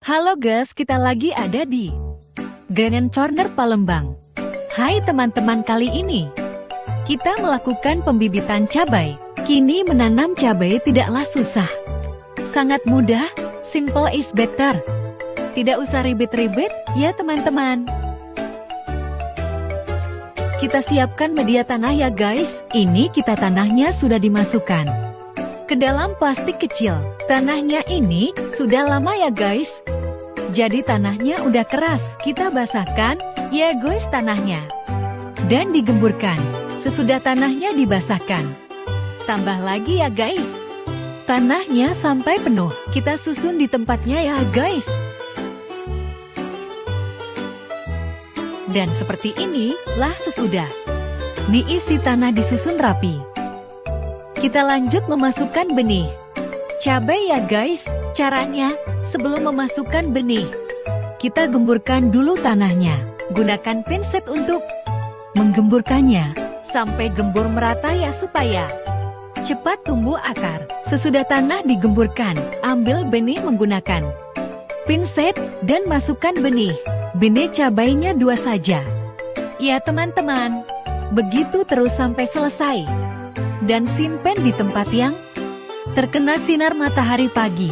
Halo guys, kita lagi ada di Grand Corner Palembang. Hai teman-teman, kali ini kita melakukan pembibitan cabai. Kini menanam cabai tidaklah susah. Sangat mudah, simple is better. Tidak usah ribet-ribet ya teman-teman. Kita siapkan media tanah ya guys. Ini kita tanahnya sudah dimasukkan ke dalam plastik kecil. Tanahnya ini sudah lama ya guys. Jadi tanahnya udah keras. Kita basahkan ya guys tanahnya. Dan digemburkan. Sesudah tanahnya dibasahkan, tambah lagi ya guys. Tanahnya sampai penuh. Kita susun di tempatnya ya guys. Dan seperti inilah sesudah diisi tanah disusun rapi. Kita lanjut memasukkan benih cabai ya guys. Caranya, sebelum memasukkan benih, kita gemburkan dulu tanahnya. Gunakan pinset untuk menggemburkannya sampai gembur merata ya, supaya cepat tumbuh akar. Sesudah tanah digemburkan, ambil benih menggunakan pinset dan masukkan benih. Benih cabainya 2 saja ya teman-teman. Begitu terus sampai selesai. Dan simpen di tempat yang terkena sinar matahari pagi.